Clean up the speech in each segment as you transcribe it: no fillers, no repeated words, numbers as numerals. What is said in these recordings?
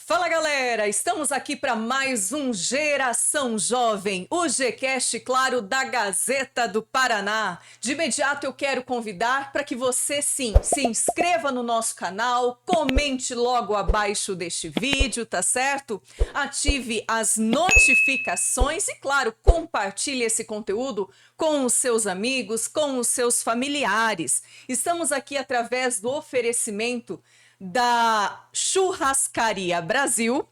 Fala galera, estamos aqui para mais um Geração Jovem, o Gcast, claro, da Gazeta do Paraná. De imediato eu quero convidar para que você sim, se inscreva no nosso canal, comente logo abaixo deste vídeo, tá certo? Ative as notificações e, claro, compartilhe esse conteúdo com os seus amigos, com os seus familiares. Estamos aqui através do oferecimento da Churrascaria Brasil,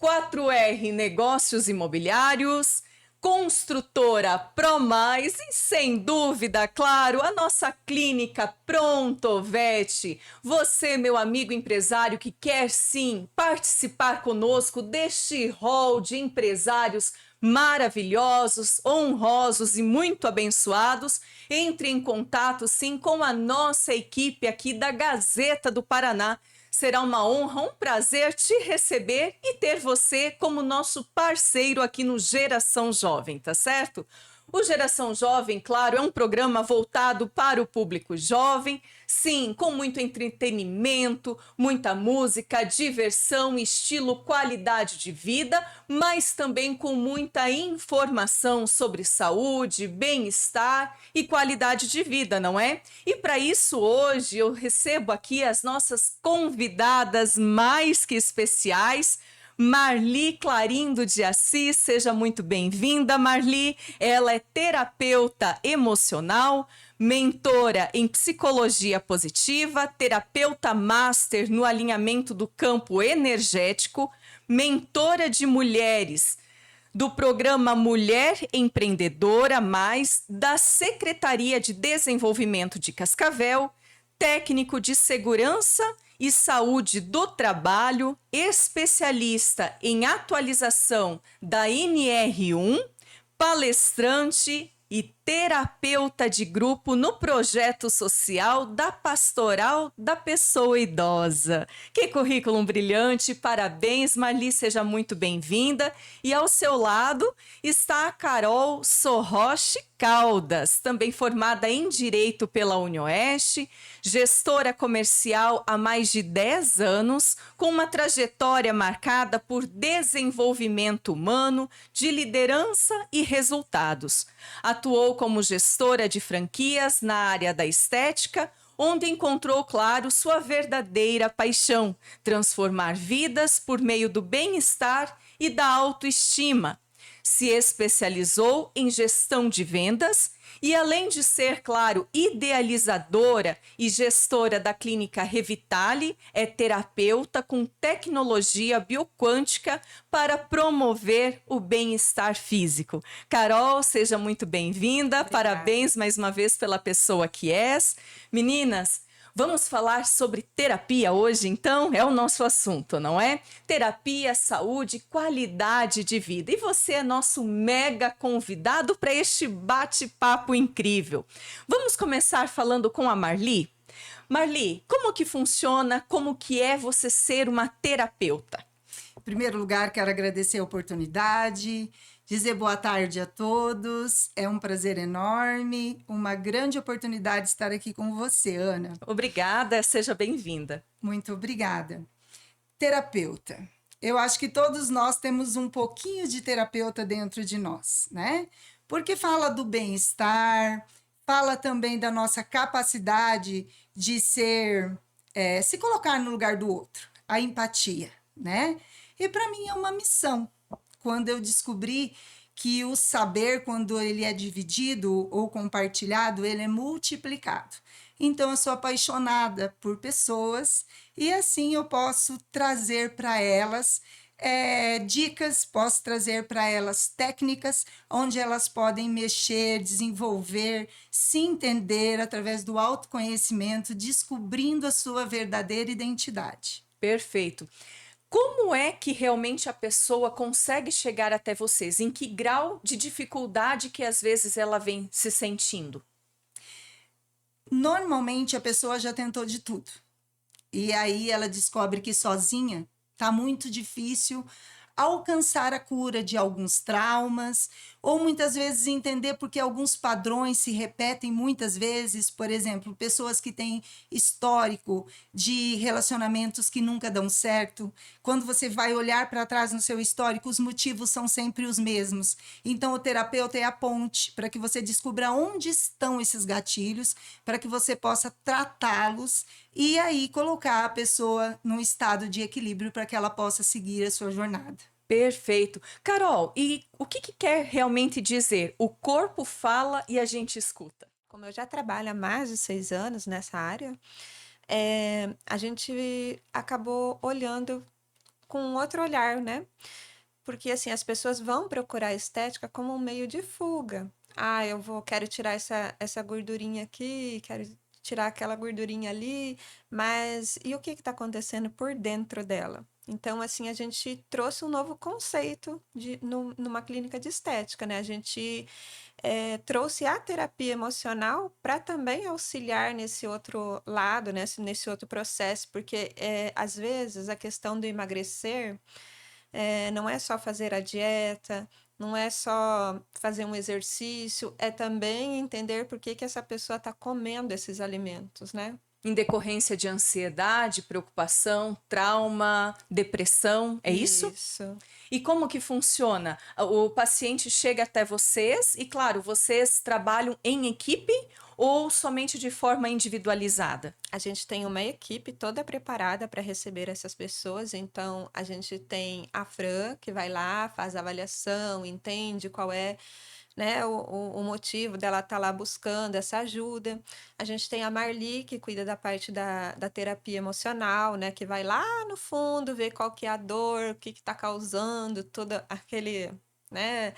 4R Negócios Imobiliários, Construtora Promais e, sem dúvida, claro, a nossa clínica Prontovete. Você, meu amigo empresário que quer sim participar conosco deste hall de empresários maravilhosos, honrosos e muito abençoados, entre em contato sim com a nossa equipe aqui da Gazeta do Paraná. Será uma honra, um prazer te receber e ter você como nosso parceiro aqui no Geração Jovem, tá certo? O Geração Jovem, claro, é um programa voltado para o público jovem, sim, com muito entretenimento, muita música, diversão, estilo, qualidade de vida, mas também com muita informação sobre saúde, bem-estar e qualidade de vida, não é? E para isso, hoje eu recebo aqui as nossas convidadas mais que especiais. Marli Clarindo de Assis, seja muito bem-vinda, Marli. Ela é terapeuta emocional, mentora em psicologia positiva, terapeuta master no alinhamento do campo energético, mentora de mulheres do programa Mulher Empreendedora Mais, da Secretaria de Desenvolvimento de Cascavel, técnico de segurança e saúde do trabalho, especialista em atualização da NR1, palestrante e terapeuta de grupo no projeto social da Pastoral da Pessoa Idosa. Que currículo brilhante, parabéns, Marli, seja muito bem-vinda. E ao seu lado está a Carol Sorroche Caldas, também formada em Direito pela UniOeste, gestora comercial há mais de 10 anos, com uma trajetória marcada por desenvolvimento humano, de liderança e resultados. Atuou como gestora de franquias na área da estética, onde encontrou, claro, sua verdadeira paixão: transformar vidas por meio do bem-estar e da autoestima. Se especializou em gestão de vendas e, além de ser, claro, idealizadora e gestora da clínica Revitale, é terapeuta com tecnologia bioquântica para promover o bem-estar físico. Carol, seja muito bem-vinda. Parabéns mais uma vez pela pessoa que és. Meninas, vamos falar sobre terapia hoje, então? É o nosso assunto, não é? Terapia, saúde, qualidade de vida. E você é nosso mega convidado para este bate-papo incrível. Vamos começar falando com a Marli? Marli, como que funciona, como que é você ser uma terapeuta? Em primeiro lugar, quero agradecer a oportunidade, dizer boa tarde a todos. É um prazer enorme, uma grande oportunidade estar aqui com você, Ana. Obrigada, seja bem-vinda. Muito obrigada. Terapeuta. Eu acho que todos nós temos um pouquinho de terapeuta dentro de nós, né? Porque fala do bem-estar, fala também da nossa capacidade de se colocar no lugar do outro, a empatia, né? E para mim é uma missão. Quando eu descobri que o saber, quando ele é dividido ou compartilhado, ele é multiplicado. Então, eu sou apaixonada por pessoas e assim eu posso trazer para elas dicas, posso trazer para elas técnicas onde elas podem mexer, desenvolver, se entender através do autoconhecimento, descobrindo a sua verdadeira identidade. Perfeito. Como é que realmente a pessoa consegue chegar até vocês? Em que grau de dificuldade que às vezes ela vem se sentindo? Normalmente a pessoa já tentou de tudo. E aí ela descobre que sozinha tá muito difícil alcançar a cura de alguns traumas, ou muitas vezes entender porque alguns padrões se repetem muitas vezes, por exemplo, pessoas que têm histórico de relacionamentos que nunca dão certo. Quando você vai olhar para trás no seu histórico, os motivos são sempre os mesmos. Então, o terapeuta é a ponte para que você descubra onde estão esses gatilhos, para que você possa tratá-los e aí colocar a pessoa num estado de equilíbrio para que ela possa seguir a sua jornada. Perfeito. Carol, e o que que quer realmente dizer? O corpo fala e a gente escuta. Como eu já trabalho há mais de 6 anos nessa área, a gente acabou olhando com outro olhar, né? Porque assim, as pessoas vão procurar a estética como um meio de fuga. Ah, quero tirar essa gordurinha aqui, quero tirar aquela gordurinha ali, mas e o que está acontecendo por dentro dela? Então, assim, a gente trouxe um novo conceito numa clínica de estética, né? A gente trouxe a terapia emocional para também auxiliar nesse outro lado, né? Nesse outro processo, porque às vezes a questão do emagrecer não é só fazer a dieta, não é só fazer um exercício, é também entender por que essa pessoa está comendo esses alimentos, né? Em decorrência de ansiedade, preocupação, trauma, depressão, é isso? Isso. E como que funciona? O paciente chega até vocês e, claro, vocês trabalham em equipe ou somente de forma individualizada? A gente tem uma equipe toda preparada para receber essas pessoas, então a gente tem a Fran, que vai lá, faz a avaliação, entende qual é, né, o motivo dela estar lá buscando essa ajuda. A gente tem a Marli, que cuida da parte da terapia emocional, né, que vai lá no fundo ver qual que é a dor, o que está causando todo aquele, né,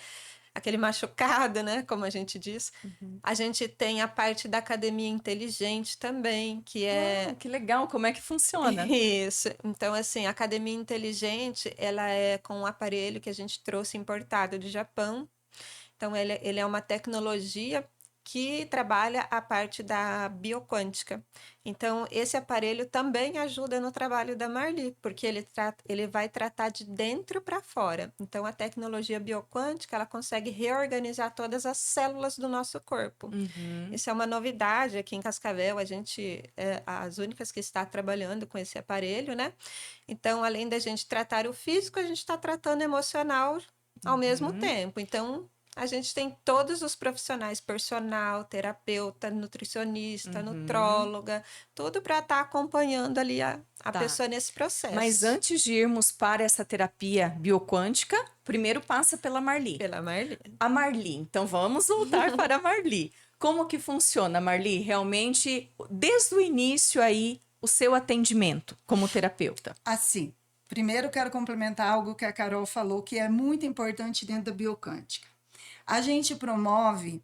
aquele machucado, né, como a gente diz. A gente tem a parte da academia inteligente também, que é... Que legal, como é que funciona? Isso. Então, assim, a academia inteligente, ela é com um aparelho que a gente trouxe importado do Japão. Então, ele é uma tecnologia que trabalha a parte da bioquântica. Então, esse aparelho também ajuda no trabalho da Marli, porque ele vai tratar de dentro para fora. Então, a tecnologia bioquântica, ela consegue reorganizar todas as células do nosso corpo. Isso é uma novidade aqui em Cascavel, a gente é as únicas que está trabalhando com esse aparelho, né? Então, além da gente tratar o físico, a gente está tratando o emocional ao mesmo tempo. Então, a gente tem todos os profissionais, personal, terapeuta, nutricionista, nutróloga, tudo para estar acompanhando ali a Tá. pessoa nesse processo. Mas antes de irmos para essa terapia bioquântica, primeiro passa pela Marli. Pela Marli. A Marli, então vamos voltar para a Marli. Como que funciona, Marli? Realmente, desde o início aí, o seu atendimento como terapeuta. Assim, primeiro quero complementar algo que a Carol falou que é muito importante dentro da bioquântica. A gente promove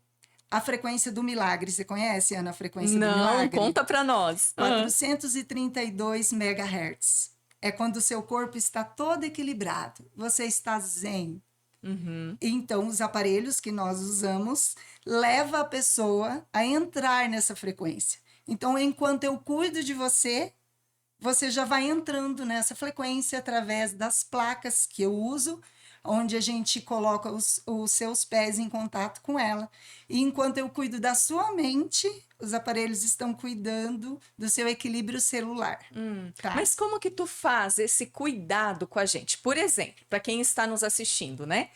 a frequência do milagre. Você conhece, Ana, a frequência do milagre? Não, conta para nós. 432 MHz. É quando o seu corpo está todo equilibrado. Você está zen. Então, os aparelhos que nós usamos levam a pessoa a entrar nessa frequência. Então, enquanto eu cuido de você, você já vai entrando nessa frequência através das placas que eu uso, onde a gente coloca os seus pés em contato com ela. E enquanto eu cuido da sua mente, os aparelhos estão cuidando do seu equilíbrio celular. Tá? Mas como que tu faz esse cuidado com a gente? Por exemplo, para quem está nos assistindo, né?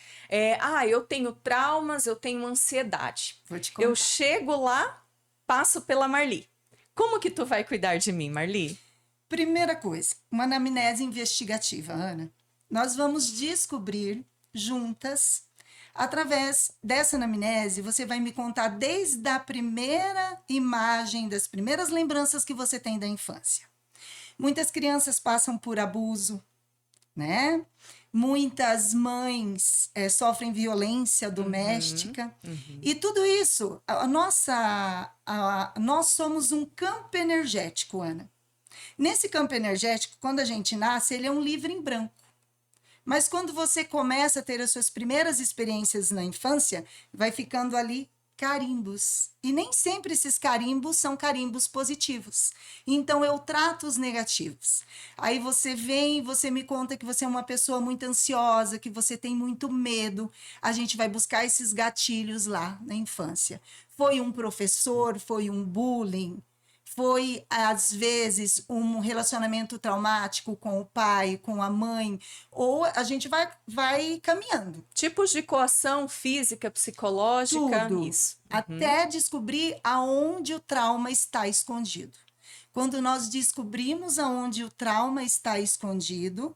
Eu tenho traumas, eu tenho ansiedade. Vou te contar. Eu chego lá, passo pela Marli. Como que tu vai cuidar de mim, Marli? Primeira coisa, uma anamnese investigativa, Ana. Nós vamos descobrir juntas, através dessa anamnese, você vai me contar desde a primeira imagem, das primeiras lembranças que você tem da infância. Muitas crianças passam por abuso, né? Muitas mães sofrem violência doméstica. E tudo isso, nós somos um campo energético, Ana. Nesse campo energético, quando a gente nasce, ele é um livro em branco. Mas quando você começa a ter as suas primeiras experiências na infância, vai ficando ali carimbos. E nem sempre esses carimbos são carimbos positivos. Então eu trato os negativos. Aí você vem, você me conta que você é uma pessoa muito ansiosa, que você tem muito medo. A gente vai buscar esses gatilhos lá na infância. Foi um professor, foi um bullying, foi, às vezes, um relacionamento traumático com o pai, com a mãe, ou a gente vai caminhando. Tipos de coação física, psicológica, Tudo, isso. até descobrir aonde o trauma está escondido. Quando nós descobrimos aonde o trauma está escondido,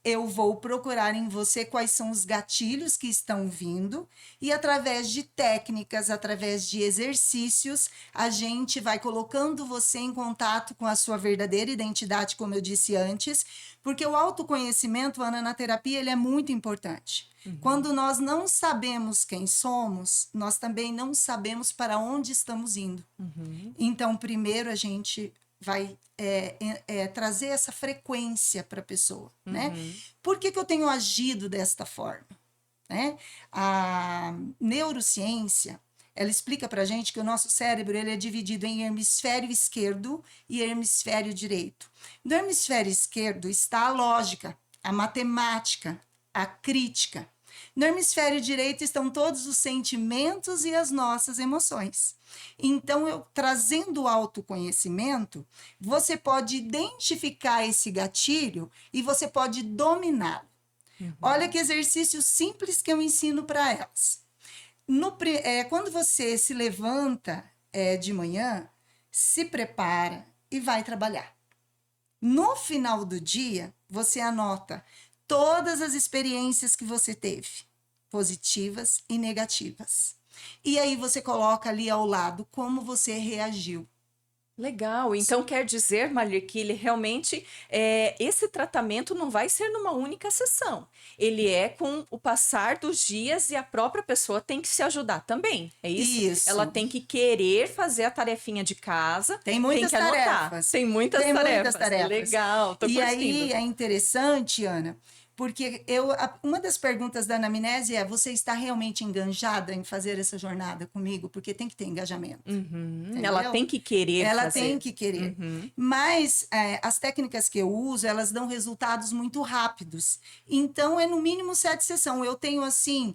eu vou procurar em você quais são os gatilhos que estão vindo e através de técnicas, através de exercícios, a gente vai colocando você em contato com a sua verdadeira identidade, como eu disse antes, porque o autoconhecimento, Ana, na terapia, ele é muito importante. Quando nós não sabemos quem somos, nós também não sabemos para onde estamos indo. Então, primeiro a gente vai trazer essa frequência para a pessoa, né? Por que eu tenho agido desta forma? Né? A neurociência, ela explica para a gente que o nosso cérebro ele é dividido em hemisfério esquerdo e hemisfério direito. No hemisfério esquerdo está a lógica, a matemática, a crítica. No hemisfério direito estão todos os sentimentos e as nossas emoções. Então, eu trazendo o autoconhecimento, você pode identificar esse gatilho e você pode dominá-lo. Olha que exercício simples que eu ensino para elas. Quando você se levanta de manhã, se prepara e vai trabalhar. No final do dia, você anota todas as experiências que você teve, positivas e negativas. E aí você coloca ali ao lado como você reagiu. Legal. Então quer dizer, Marli, que ele realmente esse tratamento não vai ser numa única sessão. Ele é com o passar dos dias e a própria pessoa tem que se ajudar também. É isso? Isso. Ela tem que querer fazer a tarefinha de casa. Tem muitas tem que anotar. tarefas. Tem muitas Tem tarefas. muitas tarefas. Legal. Tô E curtindo. aí é interessante, Ana, porque uma das perguntas da anamnese é: você está realmente enganjada em fazer essa jornada comigo? Porque tem que ter engajamento. Ela tem que querer Ela fazer. tem que querer. Mas as técnicas que eu uso, elas dão resultados muito rápidos. Então, é no mínimo 7 sessões. Eu tenho, assim,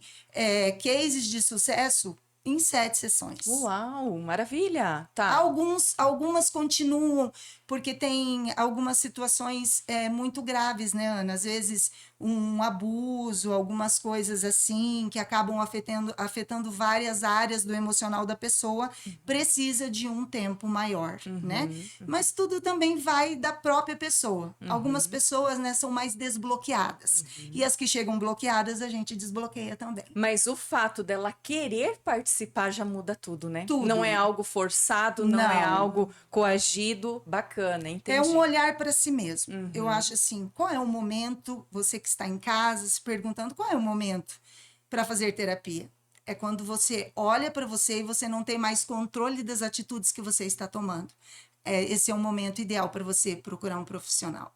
cases de sucesso em 7 sessões. Uau, maravilha. Tá. Algumas continuam, porque tem algumas situações muito graves, né, Ana? Às vezes um abuso, algumas coisas assim, que acabam afetando várias áreas do emocional da pessoa, precisa de um tempo maior, né? Mas tudo também vai da própria pessoa. Algumas pessoas, né, são mais desbloqueadas. E as que chegam bloqueadas, a gente desbloqueia também. Mas o fato dela querer participar já muda tudo, né? Tudo. Não é algo forçado, não é Não. algo coagido. Bacana, entendi. É um olhar para si mesmo. Eu acho assim, qual é o momento, você que está em casa se perguntando qual é o momento para fazer terapia? É quando você olha para você e você não tem mais controle das atitudes que você está tomando. Esse é um momento ideal para você procurar um profissional.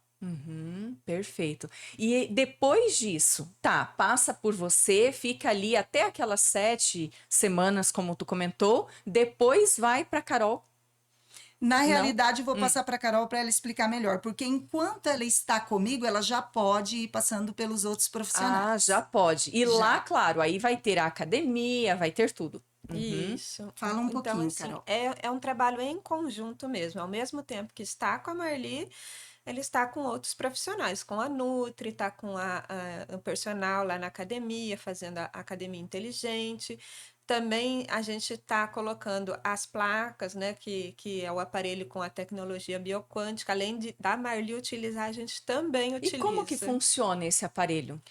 Perfeito. E depois disso, tá, passa por você, fica ali até aquelas 7 semanas, como tu comentou, depois vai para Carol. Na realidade, eu vou passar para a Carol para ela explicar melhor, porque enquanto ela está comigo, ela já pode ir passando pelos outros profissionais. Ah, já pode. E Já. lá, claro, aí vai ter a academia, vai ter tudo. Isso. Fala um pouquinho, assim, Carol. é um trabalho em conjunto mesmo. Ao mesmo tempo que está com a Marli, ele está com outros profissionais, com a Nutri, está com o personal lá na academia, fazendo a academia inteligente. Também a gente está colocando as placas, né, que é o aparelho com a tecnologia bioquântica. Além da Marli utilizar, a gente também utiliza. E como que funciona esse aparelho?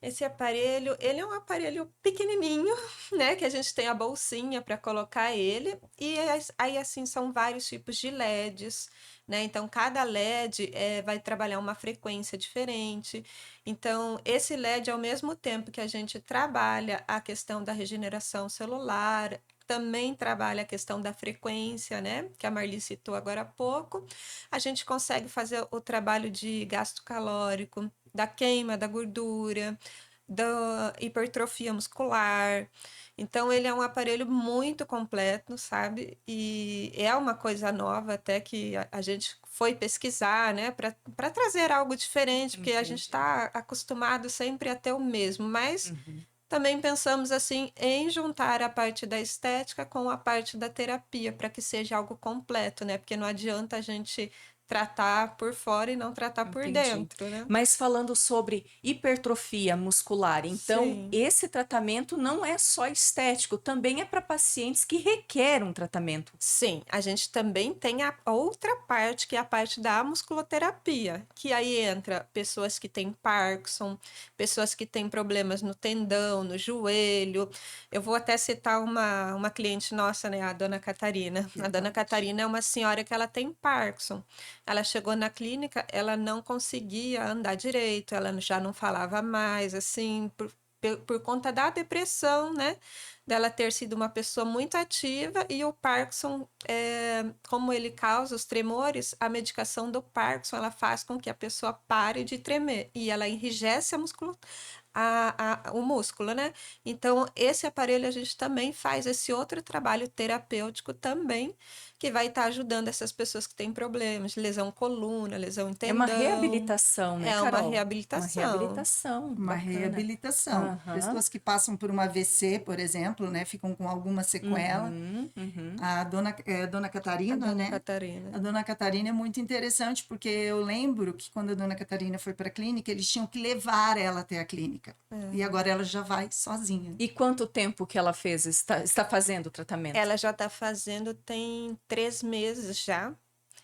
Esse aparelho, ele é um aparelho pequenininho, né? Que a gente tem a bolsinha para colocar ele. E aí, assim, são vários tipos de LEDs, né? Então, cada LED vai trabalhar uma frequência diferente. Então, esse LED, ao mesmo tempo que a gente trabalha a questão da regeneração celular, também trabalha a questão da frequência, né? Que a Marli citou agora há pouco. A gente consegue fazer o trabalho de gasto calórico, da queima da gordura, da hipertrofia muscular. Então, ele é um aparelho muito completo, sabe? E é uma coisa nova até que a gente foi pesquisar, né? Para trazer algo diferente, porque a gente Entendi. está acostumado sempre a ter o mesmo, mas Uhum. também pensamos assim em juntar a parte da estética com a parte da terapia, para que seja algo completo, né? Porque não adianta a gente tratar por fora e não tratar por Entendi. dentro, né? Mas falando sobre hipertrofia muscular, então Sim. esse tratamento não é só estético, também é para pacientes que requerem um tratamento. Sim, a gente também tem a outra parte, que é a parte da musculoterapia, que aí entra pessoas que têm Parkinson, pessoas que têm problemas no tendão, no joelho. Eu vou até citar uma cliente nossa, né, a dona Catarina. A dona Verdade. Catarina é uma senhora que ela tem Parkinson. Ela chegou na clínica, ela não conseguia andar direito, ela já não falava mais, assim, por conta da depressão, né? Dela ter sido uma pessoa muito ativa e o Parkinson, como ele causa os tremores, a medicação do Parkinson, ela faz com que a pessoa pare de tremer e ela enrijece o músculo, né? Então, esse aparelho a gente também faz esse outro trabalho terapêutico também, que vai estar ajudando essas pessoas que têm problemas de lesão coluna, lesão em É uma tendão. reabilitação, né, É uma Carol? Uma reabilitação. reabilitação, Uma bacana. reabilitação. Aham. Pessoas que passam por uma AVC, por exemplo, né, ficam com alguma sequela. Uhum, uhum. A dona A Catarina, dona né? Catarina. A dona Catarina é muito interessante, porque eu lembro que quando a dona Catarina foi para a clínica, eles tinham que levar ela até a clínica. E agora ela já vai sozinha. E quanto tempo que ela fez, está fazendo o tratamento? Ela já está fazendo, tem 3 meses já.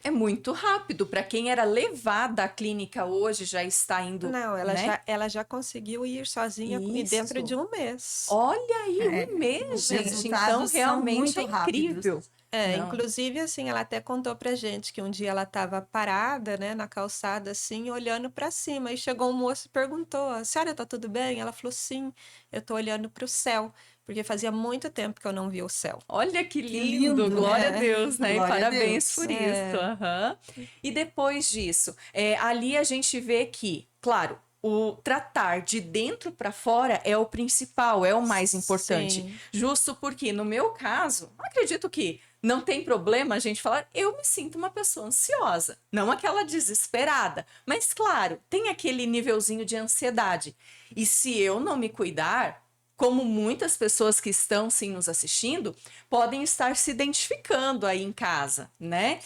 É muito rápido. Para quem era levada à clínica hoje, já está indo, Não, né? ela já conseguiu ir sozinha e dentro de Isso. 1 mês. Olha aí, É, um mês, os gente. Então, resultados são realmente muito é rápidos. incrível. Não. Inclusive, assim, ela até contou pra gente que um dia ela estava parada, né, na calçada, assim, olhando para cima, e chegou um moço e perguntou: A senhora tá tudo bem? Ela falou: Sim, eu tô olhando para o céu, porque fazia muito tempo que eu não via o céu. Olha que Que lindo, lindo! glória a É, Deus, né? E Glória a parabéns Deus. por isso. Aham. E depois disso, ali a gente vê que, claro, o tratar de dentro para fora é o principal, é o mais importante. sim, Justo porque, no meu caso, acredito que não tem problema a gente falar, eu me sinto uma pessoa ansiosa, não aquela desesperada, mas claro, tem aquele nívelzinho de ansiedade. E se eu não me cuidar, como muitas pessoas que estão sim nos assistindo, podem estar se identificando aí em casa, né?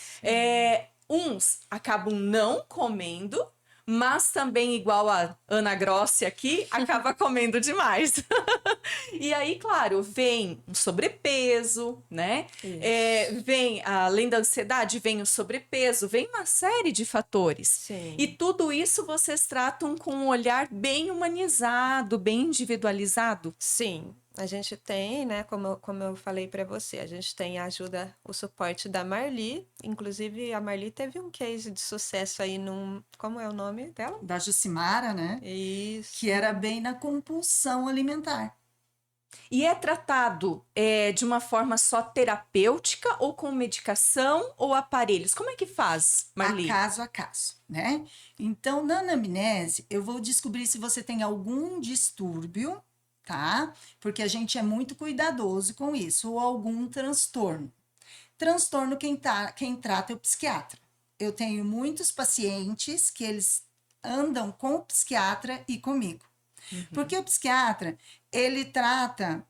Uns acabam não comendo, mas também, igual a Ana Grossi aqui, acaba comendo demais. E aí, claro, vem o sobrepeso, né? isso. Vem, além da ansiedade, vem o sobrepeso, vem uma série de fatores. E Sim. tudo isso vocês tratam com um olhar bem humanizado, bem individualizado. Sim, a gente tem, né, como eu falei para você, a gente tem a ajuda, o suporte da Marli. Inclusive, a Marli teve um case de sucesso aí num. Como é o nome dela? Da Jucimara, né? Que Isso. era bem na compulsão alimentar. E é tratado de uma forma só terapêutica ou com medicação ou aparelhos? Como é que faz, Marli? A caso, né? Então, na anamnese, eu vou descobrir se você tem algum distúrbio, tá? Porque a gente é muito cuidadoso com isso, ou algum transtorno. Transtorno, quem trata é o psiquiatra. Eu tenho muitos pacientes que eles andam com o psiquiatra e comigo. Porque o psiquiatra, ele trata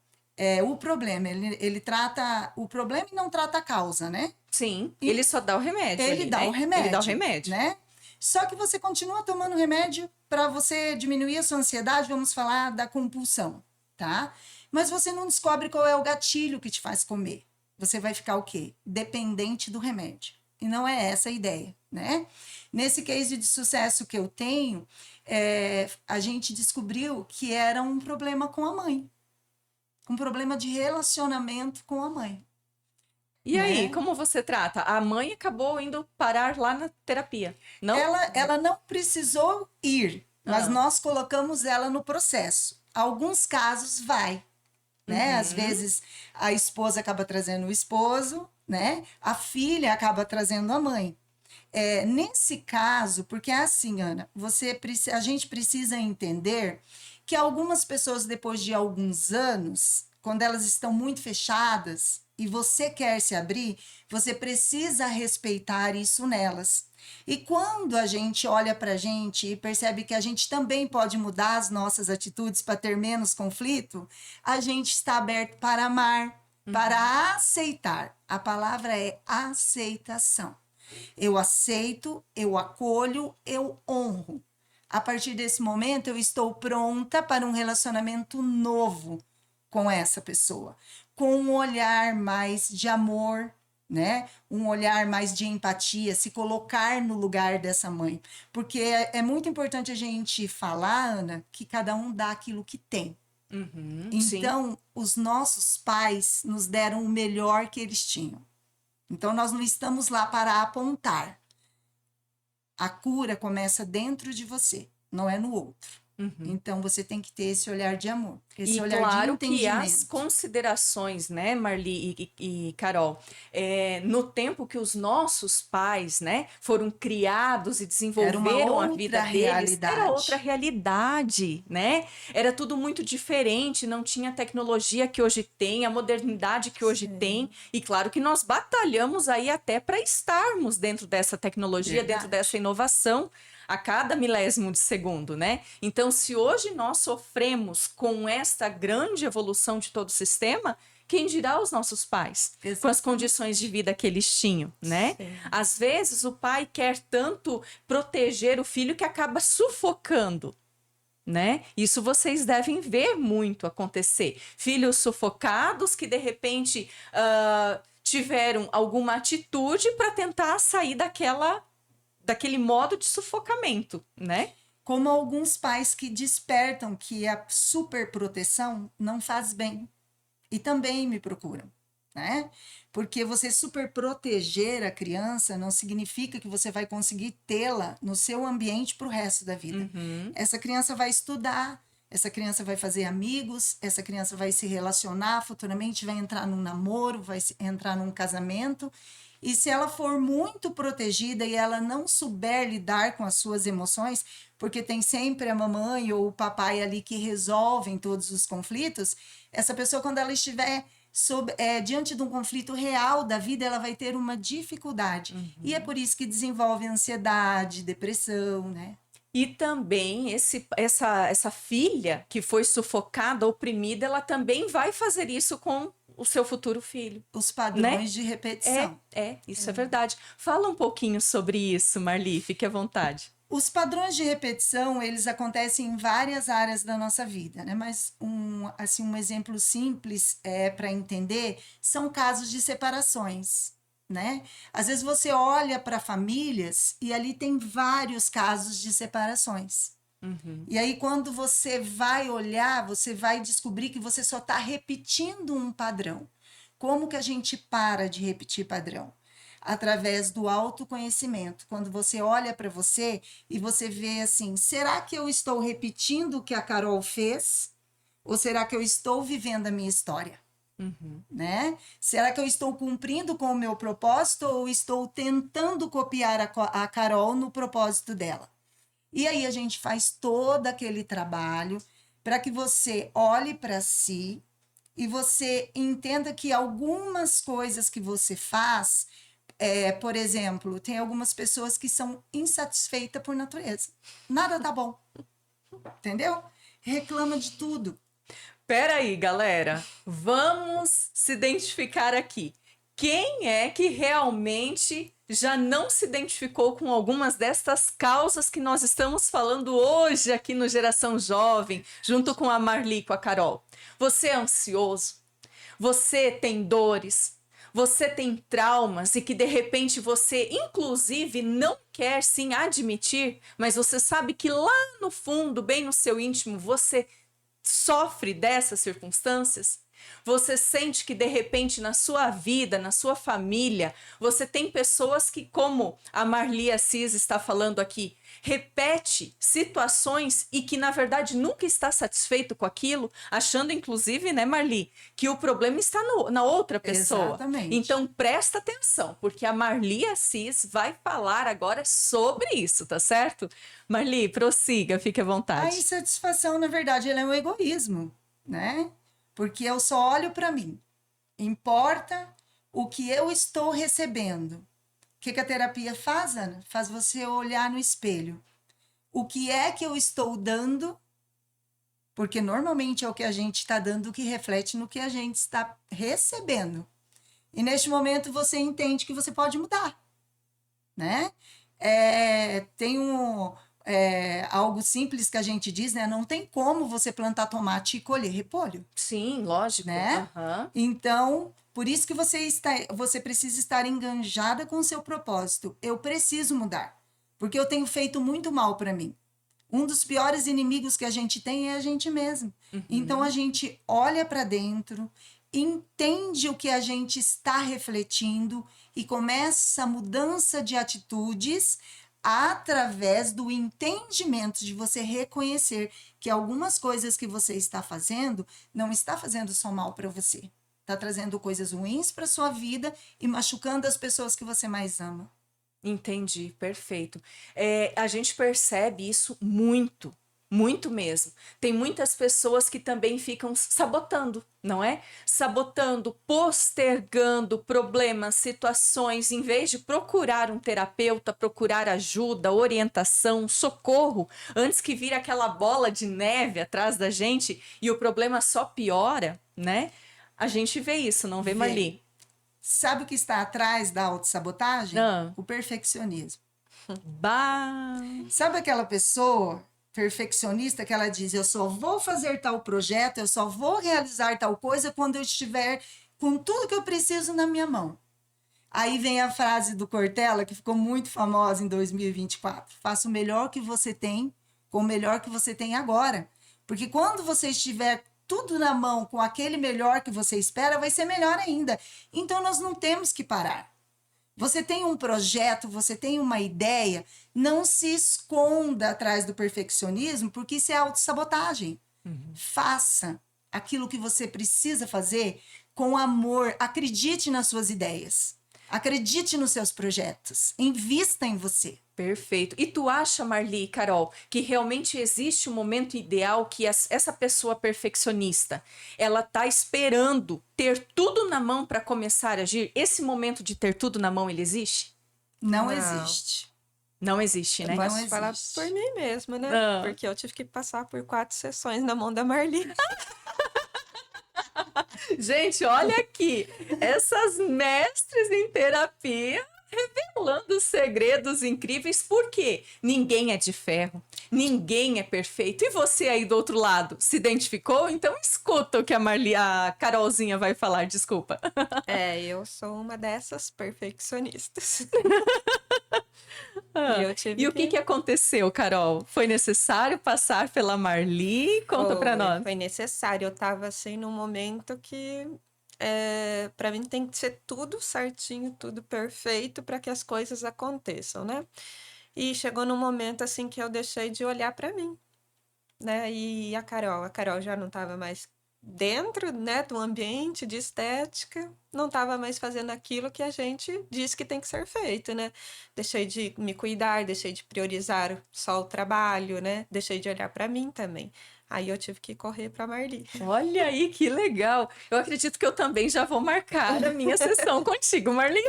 o problema, ele trata o problema e não trata a causa, né? Sim, E ele só dá o remédio ele ali, dá o né? remédio, Ele dá o remédio. né? Só que você continua tomando remédio para você diminuir a sua ansiedade, vamos falar da compulsão, tá? Mas você não descobre qual é o gatilho que te faz comer. Você vai ficar o quê? Dependente do remédio. E não é essa a ideia, né? Nesse case de sucesso que eu tenho, a gente descobriu que era um problema com a mãe. Um problema de relacionamento com a mãe, E aí, né? como você trata? A mãe acabou indo parar lá na terapia, não? Ela não precisou ir, mas Ah, nós colocamos ela no processo. Alguns casos vai, né? Às uhum. vezes a esposa acaba trazendo o esposo, né? A filha acaba trazendo a mãe. Nesse caso, porque é assim, Ana, a gente precisa entender que algumas pessoas, depois de alguns anos, quando elas estão muito fechadas e você quer se abrir, você precisa respeitar isso nelas. E quando a gente olha para a gente e percebe que a gente também pode mudar as nossas atitudes para ter menos conflito, a gente está aberto para amar, para aceitar. A palavra é aceitação. Eu aceito, eu acolho, eu honro. A partir desse momento, eu estou pronta para um relacionamento novo com essa pessoa, com um olhar mais de amor, né? Um olhar mais de empatia, se colocar no lugar dessa mãe. Porque é muito importante a gente falar, Ana, que cada um dá aquilo que tem. Então, os nossos pais nos deram o melhor que eles tinham. Então, nós não estamos lá para apontar. A cura começa dentro de você, não é no outro. Então, você tem que ter esse olhar de amor, esse E olhar claro de que entendimento. as considerações, né, Marli e Carol, no tempo que os nossos pais, né, foram criados e desenvolveram a vida deles, era outra realidade, né? Era tudo muito diferente, não tinha a tecnologia que hoje tem, a modernidade que hoje tem, e claro que nós batalhamos aí até para estarmos dentro dessa tecnologia, dentro dessa inovação, a cada milésimo de segundo, né? Então, se hoje nós sofremos com esta grande evolução de todo o sistema, quem dirá os nossos pais? Com as condições de vida que eles tinham, né? Sim. Às vezes, o pai quer tanto proteger o filho que acaba sufocando, né? Isso vocês devem ver muito acontecer. Filhos sufocados que, de repente, tiveram alguma atitude para tentar sair daquele modo de sufocamento, né? Como alguns pais que despertam que a superproteção não faz bem e também me procuram, né? Porque você superproteger a criança não significa que você vai conseguir tê-la no seu ambiente para o resto da vida. Essa criança vai estudar, essa criança vai fazer amigos, essa criança vai se relacionar, futuramente vai entrar num namoro, vai entrar num casamento. E se ela for muito protegida e ela não souber lidar com as suas emoções, porque tem sempre a mamãe ou o papai ali que resolvem todos os conflitos, essa pessoa, quando ela estiver diante de um conflito real da vida, ela vai ter uma dificuldade. E é por isso que desenvolve ansiedade, depressão, né? E também essa filha que foi sufocada, oprimida, ela também vai fazer isso com o seu futuro filho. Os padrões de repetição. Isso é verdade. Fala um pouquinho sobre isso, Marli, fique à vontade. Os padrões de repetição, eles acontecem em várias áreas da nossa vida, né? Mas um exemplo simples para entender são casos de separações, né? Às vezes você olha para famílias e ali tem vários casos de separações. E aí, quando você vai olhar, você vai descobrir que você só está repetindo um padrão. Como que a gente para de repetir padrão? Através do autoconhecimento. Quando você olha para você e você vê assim, será que eu estou repetindo o que a Carol fez? Ou será que eu estou vivendo a minha história? Né? Será que eu estou cumprindo com o meu propósito ou estou tentando copiar a Carol no propósito dela? E aí a gente faz todo aquele trabalho para que você olhe para si e você entenda que algumas coisas que você faz, por exemplo, tem algumas pessoas que são insatisfeitas por natureza. Nada tá bom. Entendeu? Reclama de tudo. Peraí, galera. Vamos se identificar aqui. Quem é que realmente já não se identificou com algumas destas causas que nós estamos falando hoje aqui no Geração Jovem, junto com a Marli e com a Carol? Você é ansioso? Você tem dores? Você tem traumas e que de repente você, inclusive, não quer sim admitir, mas você sabe que lá no fundo, bem no seu íntimo, você sofre dessas circunstâncias? Você sente que de repente na sua vida, na sua família, você tem pessoas que, como a Marli Assis está falando aqui, repete situações e que na verdade nunca está satisfeito com aquilo, achando inclusive, né, Marli, que o problema está na outra pessoa. Exatamente. Então presta atenção, porque a Marli Assis vai falar agora sobre isso, tá certo? Marli, prossiga, fique à A vontade. insatisfação, na verdade, ela é um egoísmo, né? Porque eu só olho para mim. Importa o que eu estou recebendo. O que a terapia faz, Ana? Faz você olhar no espelho. O que é que eu estou dando? Porque normalmente é o que a gente está dando que reflete no que a gente está recebendo. E neste momento você entende que você pode mudar, né? Tem algo simples que a gente diz, né? Não tem como você plantar tomate e colher repolho, Sim, lógico. né? Aham. Então, por isso que você precisa estar enganjada com o seu propósito. Eu preciso mudar, porque eu tenho feito muito mal para mim. Um dos piores inimigos que a gente tem é a gente mesmo. Então a gente olha para dentro, entende o que a gente está refletindo e começa a mudança de atitudes através do entendimento de você reconhecer que algumas coisas que você está fazendo não está fazendo só mal para você. Está trazendo coisas ruins para sua vida e machucando as pessoas que você mais ama. Entendi, perfeito. A gente percebe isso muito, muito mesmo. Tem muitas pessoas que também ficam sabotando, não é? Sabotando, postergando problemas, situações, em vez de procurar um terapeuta, procurar ajuda, orientação, socorro, antes que vire aquela bola de neve atrás da gente e o problema só piora, né? A gente vê isso, não vê, Vê. Marli? Sabe o que está atrás da autossabotagem? Ah. O perfeccionismo. Bah. Sabe aquela pessoa perfeccionista que ela diz: eu só vou fazer tal projeto, eu só vou realizar tal coisa quando eu estiver com tudo que eu preciso na minha mão. Aí vem a frase do Cortella, que ficou muito famosa em 2024. Faça o melhor que você tem com o melhor que você tem agora. Porque quando você estiver tudo na mão com aquele melhor que você espera, vai ser melhor ainda. Então nós não temos que parar. Você tem um projeto, você tem uma ideia, não se esconda atrás do perfeccionismo, porque isso é autossabotagem. Faça aquilo que você precisa fazer com amor. Acredite nas suas ideias. Acredite nos seus projetos. Invista em você. Perfeito. E tu acha, Marli e Carol, que realmente existe um momento ideal que essa pessoa perfeccionista, ela tá esperando ter tudo na mão para começar a agir? Esse momento de ter tudo na mão, ele existe? Não Não. existe. Não existe, né? Não Posso falar existe. por mim mesma, né? Ah. Porque eu tive que passar por 4 sessões na mão da Marli. Gente, olha aqui, essas mestres em terapia revelando segredos incríveis, porque ninguém é de ferro, ninguém é perfeito. E você aí do outro lado, se identificou? Então escuta o que a Carolzinha vai falar, desculpa. Eu sou uma dessas perfeccionistas. Ah, E eu tive e o que aconteceu, Carol? Foi necessário passar pela Marli? Conta pra nós. Foi necessário. Eu tava assim num momento que para mim tem que ser tudo certinho, tudo perfeito para que as coisas aconteçam, né? E chegou num momento assim que eu deixei de olhar para mim, né? E a Carol já não estava mais dentro, né, do ambiente de estética, não estava mais fazendo aquilo que a gente diz que tem que ser feito, né? Deixei de me cuidar, deixei de priorizar só o trabalho, né? Deixei de olhar para mim também. Aí eu tive que correr para Marli. Olha aí que legal. Eu acredito que eu também já vou marcar a minha sessão contigo, Marli.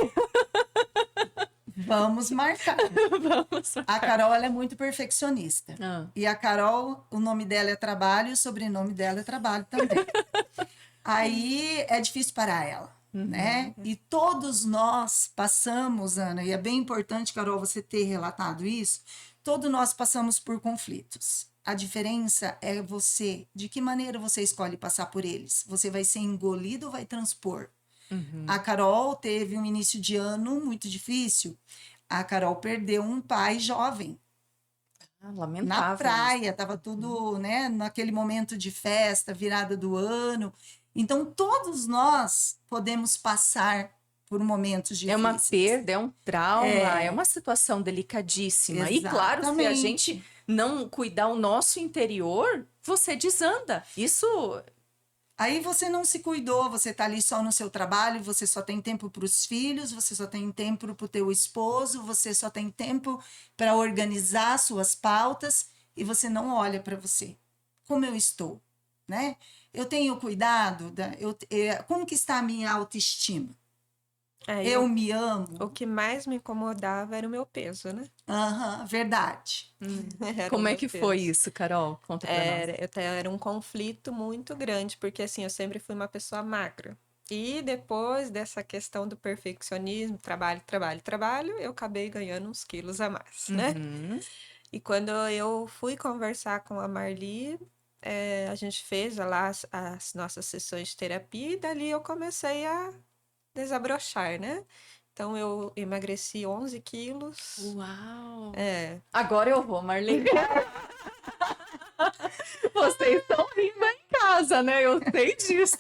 Vamos marcar. Vamos. A Carol, ela é muito perfeccionista. Ah. E a Carol, o nome dela é trabalho e o sobrenome dela é trabalho também. Aí é difícil parar ela, né? E todos nós passamos, Ana, e é bem importante, Carol, você ter relatado isso, todos nós passamos por conflitos. A diferença é você, de que maneira você escolhe passar por eles. Você vai ser engolido ou vai transpor? A Carol teve um início de ano muito difícil. A Carol perdeu um pai jovem. Lamentável. Na praia, tava tudo, né, naquele momento de festa, virada do ano. Então, todos nós podemos passar por momentos difíceis. É uma perda, é um trauma, é uma situação delicadíssima. E claro, se a gente não cuidar o nosso interior, você desanda. Isso... Aí você não se cuidou, você tá ali só no seu trabalho, você só tem tempo para os filhos, você só tem tempo para o teu esposo, você só tem tempo para organizar suas pautas e você não olha para você. Como eu estou, né? Eu tenho cuidado, como que está a minha autoestima? Eu me amo. O que mais me incomodava era o meu peso, né? Verdade. Como é que foi isso, Carol? Conta pra nós. Era um conflito muito grande, porque assim, eu sempre fui uma pessoa magra. E depois dessa questão do perfeccionismo, trabalho, eu acabei ganhando uns quilos a mais, né? E quando eu fui conversar com a Marli, a gente fez lá as nossas sessões de terapia e dali eu comecei a desabrochar, né? Então eu emagreci 11 quilos. Uau! Agora eu vou, Marli. Vocês estão rindo em casa, né? Eu sei disso.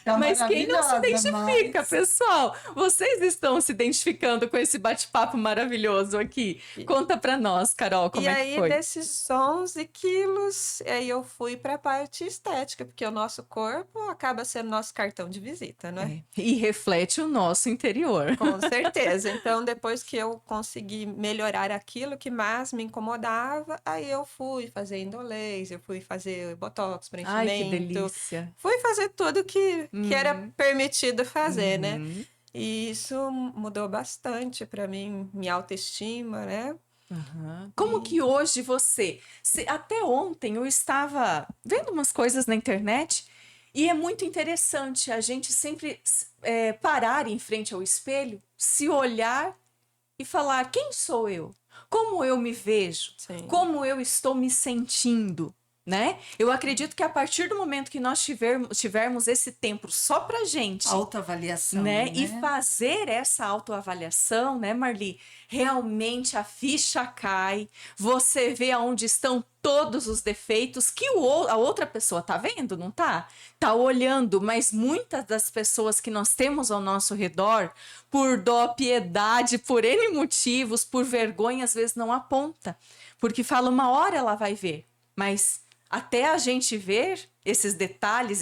Tá mas quem não se identifica, mas... pessoal? Vocês estão se identificando com esse bate-papo maravilhoso aqui. Conta pra nós, Carol, como é que foi? E aí, desses 11 quilos, aí eu fui pra parte estética, porque o nosso corpo acaba sendo nosso cartão de visita, né? E reflete o nosso interior. Com certeza. Então, depois que eu consegui melhorar aquilo que mais me incomodava, aí eu fui fazer endolaser, fui fazer botox, preenchimento. Ai, que delícia. Fui fazer tudo que era permitido fazer, né? E isso mudou bastante para mim, minha autoestima, né? Como que hoje até ontem eu estava vendo umas coisas na internet e é muito interessante a gente sempre parar em frente ao espelho, se olhar e falar: quem sou eu? Como eu me vejo? Sim. Como eu estou me sentindo? Né? Eu acredito que a partir do momento que nós tivermos esse tempo só pra gente, autoavaliação, né? né? E fazer essa autoavaliação, né, Marli? Realmente a ficha cai, você vê aonde estão todos os defeitos que a outra pessoa tá vendo, não tá? Tá olhando, mas muitas das pessoas que nós temos ao nosso redor, por dó, piedade, por N motivos, por vergonha, às vezes não aponta, porque fala: uma hora ela vai ver, mas até a gente ver esses detalhes,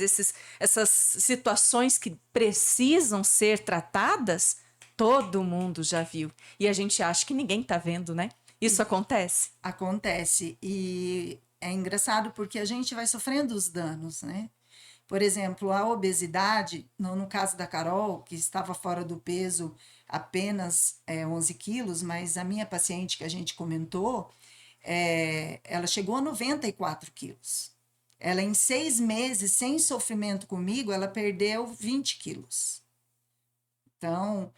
essas situações que precisam ser tratadas, todo mundo já viu. E a gente acha que ninguém tá vendo, né? Isso acontece? Acontece. E é engraçado porque a gente vai sofrendo os danos, né? Por exemplo, a obesidade, no caso da Carol, que estava fora do peso apenas 11 quilos, mas a minha paciente que a gente comentou, ela chegou a 94 quilos. Ela, em 6 meses, sem sofrimento comigo, ela perdeu 20 quilos. Então,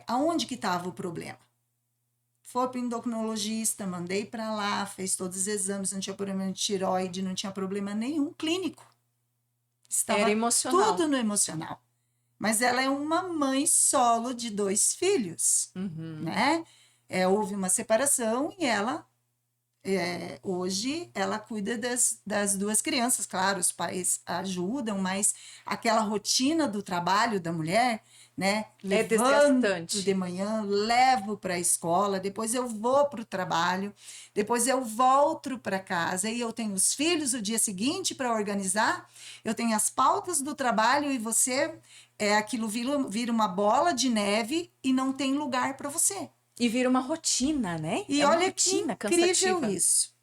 aonde que estava o problema? Foi para o endocrinologista, mandei para lá, fez todos os exames, não tinha problema de tireoide, não tinha problema nenhum clínico. Era emocional. Tudo no emocional. Mas ela é uma mãe solo de 2 filhos, né? Houve uma separação e ela, hoje, ela cuida das 2 crianças. Claro, os pais ajudam, mas aquela rotina do trabalho da mulher, né? Desgastante. De manhã, levo para a escola, depois eu vou para o trabalho, depois eu volto para casa e eu tenho os filhos o dia seguinte para organizar, eu tenho as pautas do trabalho e aquilo vira uma bola de neve e não tem lugar para você. E vira uma rotina, né? E olha que incrível isso.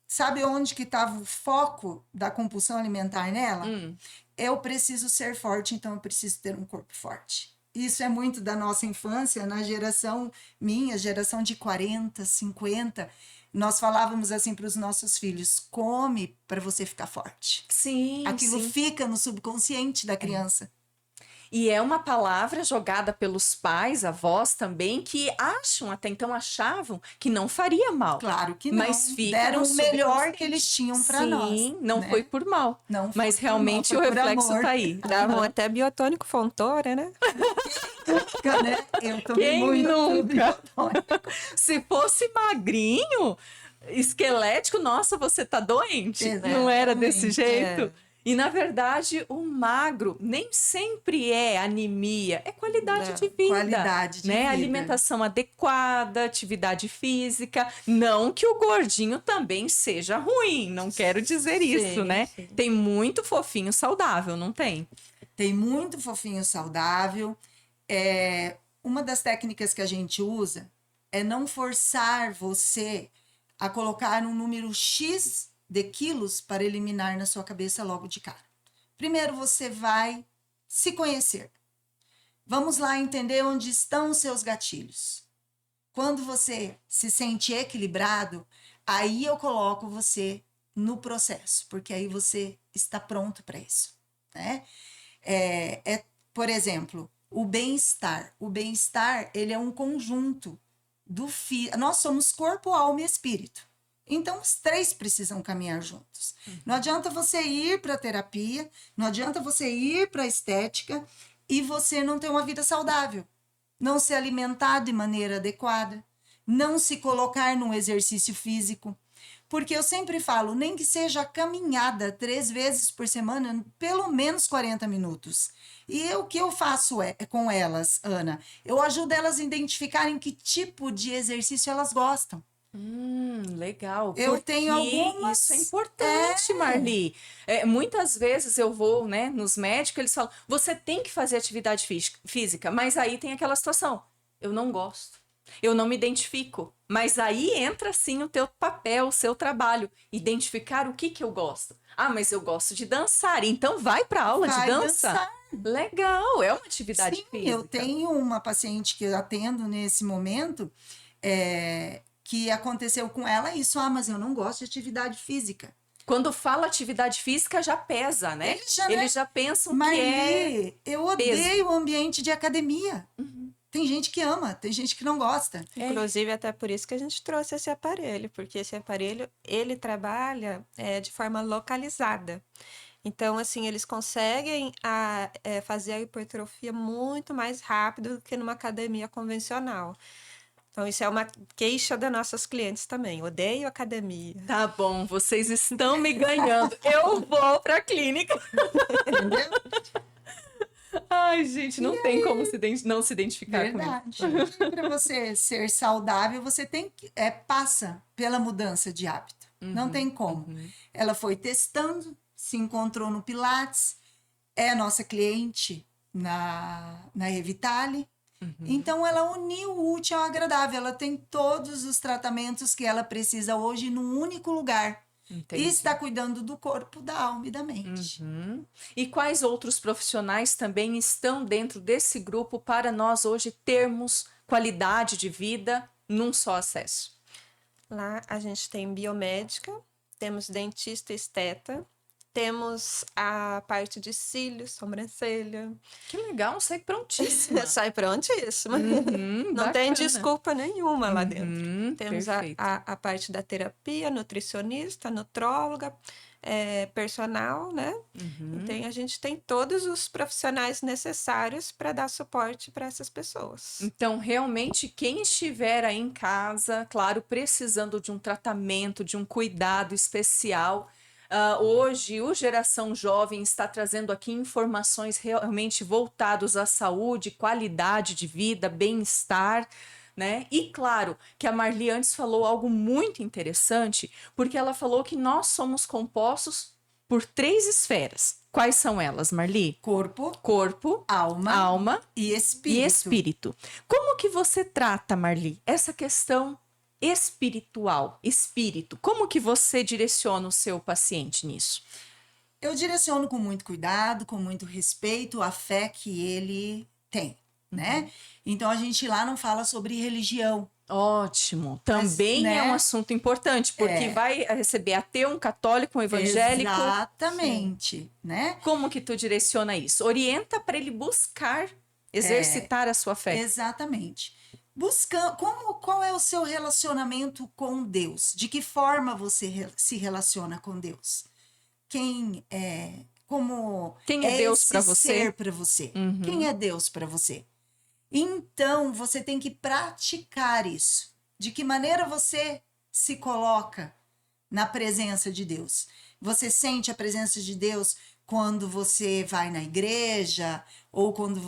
Sabe onde que estava o foco da compulsão alimentar nela? Eu preciso ser forte, então eu preciso ter um corpo forte. Isso é muito da nossa infância, na geração minha, geração de 40, 50. Nós falávamos assim para os nossos filhos: come para você ficar forte. Sim, aquilo fica no subconsciente da criança. E é uma palavra jogada pelos pais, avós também, que até então achavam que não faria mal. Claro que não. Mas deram o melhor que eles tinham para nós. Sim, não né? foi por mal. Não mas foi realmente mal, o reflexo tá aí. Davam até biotônico Fontoura, né? Né? Eu tomei Quem muito nunca? biotônico. Se fosse magrinho, esquelético, nossa, você tá doente. Exatamente. Não era desse jeito? E, na verdade, o magro nem sempre é anemia, é qualidade Não, de vida. qualidade de né? vida. Alimentação adequada, atividade física. Não que o gordinho também seja ruim, não quero dizer isso, Sim, né? sim. Tem muito fofinho saudável, não tem? Tem muito fofinho saudável. Uma das técnicas que a gente usa é não forçar você a colocar um número X de quilos para eliminar na sua cabeça logo de cara. Primeiro você vai se conhecer. Vamos lá entender onde estão os seus gatilhos. Quando você se sente equilibrado, aí eu coloco você no processo, porque aí você está pronto para isso, né? Por exemplo, o bem-estar. O bem-estar, ele é um conjunto nós somos corpo, alma e espírito. Então, os três precisam caminhar juntos. Não adianta você ir para a terapia, não adianta você ir para a estética e você não ter uma vida saudável, não se alimentar de maneira adequada, não se colocar num exercício físico. Porque eu sempre falo, nem que seja caminhada 3 vezes por semana, pelo menos 40 minutos. E o que eu faço com elas, Ana? Eu ajudo elas a identificarem que tipo de exercício elas gostam. Legal. Eu Porque tenho algumas. isso é importante, Marli. Muitas vezes eu vou, né, nos médicos, eles falam, você tem que fazer atividade física, mas aí tem aquela situação, eu não gosto, eu não me identifico. Mas aí entra sim o teu papel, o seu trabalho, identificar o que eu gosto. Ah, mas eu gosto de dançar, então vai para aula de Vai dança. dançar. Legal, é uma atividade Sim, física. eu tenho uma paciente que eu atendo nesse momento, que aconteceu com ela isso. Ah, mas eu não gosto de atividade física. Quando fala atividade física, já pesa, né? Eles já pensam que é Marli, eu peso. odeio o ambiente de academia. Tem gente que ama, tem gente que não gosta. Inclusive, até por isso que a gente trouxe esse aparelho, porque esse aparelho, ele trabalha de forma localizada. Então, assim, eles conseguem fazer a hipertrofia muito mais rápido do que numa academia convencional. Então, isso é uma queixa das nossas clientes também. Odeio academia. Tá bom, vocês estão me ganhando. Eu vou pra clínica. Entendeu? Ai, gente, não tem como não se identificar comigo. Verdade. Para você ser saudável, você tem que passa pela mudança de hábito. Não tem como. Ela foi testando, se encontrou no Pilates, é nossa cliente na Revitale. Então, ela uniu o útil ao agradável. Ela tem todos os tratamentos que ela precisa hoje num único lugar. Entendi. E está cuidando do corpo, da alma e da mente. E quais outros profissionais também estão dentro desse grupo para nós hoje termos qualidade de vida num só acesso? Lá a gente tem biomédica, temos dentista e esteta, temos a parte de cílios, sobrancelha. Que legal, sai prontíssima. Sai prontíssima. Não tem bacana. desculpa nenhuma lá dentro. Temos Perfeito. a parte da terapia, nutricionista, nutróloga, personal, né? Então, a gente tem todos os profissionais necessários para dar suporte para essas pessoas. Então, realmente, quem estiver aí em casa, claro, precisando de um tratamento, de um cuidado especial, hoje o Geração Jovem está trazendo aqui informações realmente voltadas à saúde, qualidade de vida, bem-estar, né? E claro que a Marli antes falou algo muito interessante, porque ela falou que nós somos compostos por 3 esferas. Quais são elas, Marli? Corpo, alma e espírito. e espírito. Como que você trata, Marli, essa questão espiritual, espírito? Como que você direciona o seu paciente nisso? Eu direciono com muito cuidado, com muito respeito à fé que ele tem, né? Então, a gente lá não fala sobre religião. Ótimo. Também né? é um assunto importante, porque vai receber ateu, um católico, um evangélico. Exatamente, né? Como que tu direciona isso? Orienta para ele buscar exercitar a sua fé. Exatamente. Qual é o seu relacionamento com Deus? De que forma você se relaciona com Deus? Quem é Deus para você? Ser para você? Quem é Deus para você? Então, você tem que praticar isso. De que maneira você se coloca na presença de Deus? Você sente a presença de Deus quando você vai na igreja, ou quando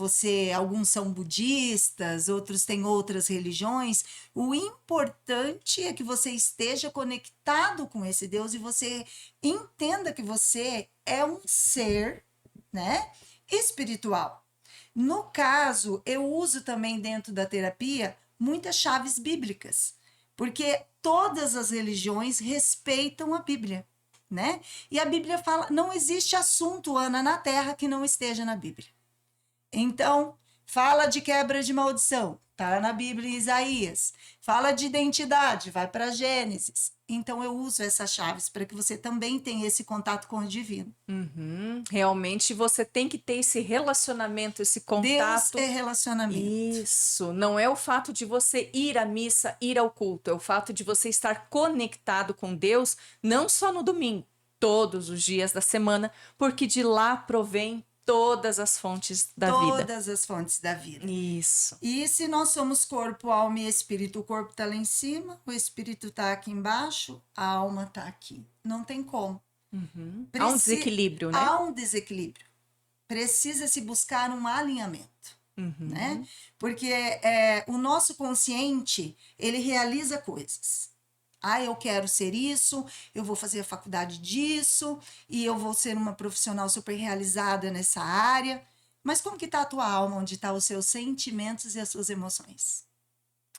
alguns são budistas, outros têm outras religiões. O importante é que você esteja conectado com esse Deus e você entenda que você é um ser, né, espiritual. No caso, eu uso também dentro da terapia muitas chaves bíblicas, porque todas as religiões respeitam a Bíblia, né? E a Bíblia fala, não existe assunto, Ana, na Terra que não esteja na Bíblia. Então, fala de quebra de maldição, tá na Bíblia em Isaías. Fala de identidade, vai para Gênesis. Então, eu uso essas chaves para que você também tenha esse contato com o divino. Realmente você tem que ter esse relacionamento, esse contato. Deus é relacionamento. Isso, não é o fato de você ir à missa, ir ao culto, é o fato de você estar conectado com Deus, não só no domingo, todos os dias da semana, porque de lá provém todas as fontes da vida. Todas as fontes da vida. Isso. E se nós somos corpo, alma e espírito, o corpo está lá em cima, o espírito está aqui embaixo, a alma está aqui. Não tem como. Há um desequilíbrio, né? Há um desequilíbrio. Precisa-se buscar um alinhamento, né? Porque o nosso consciente, ele realiza coisas. Eu quero ser isso, eu vou fazer a faculdade disso, e eu vou ser uma profissional super realizada nessa área. Mas como que está a tua alma, onde estão os seus sentimentos e as suas emoções?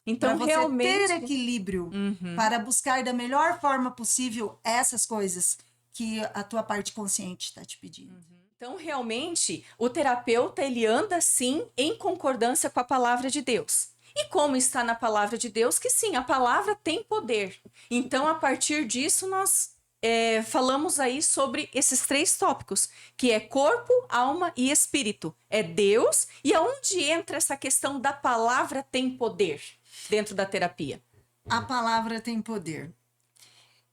Então, para você realmente... ter equilíbrio, para buscar da melhor forma possível essas coisas que a tua parte consciente está te pedindo. Então, realmente, o terapeuta, ele anda, sim, em concordância com a palavra de Deus. E como está na palavra de Deus, que sim, a palavra tem poder. Então, a partir disso, nós falamos aí sobre esses 3 tópicos, que é corpo, alma e espírito. É Deus, e aonde entra essa questão da palavra tem poder dentro da terapia? A palavra tem poder.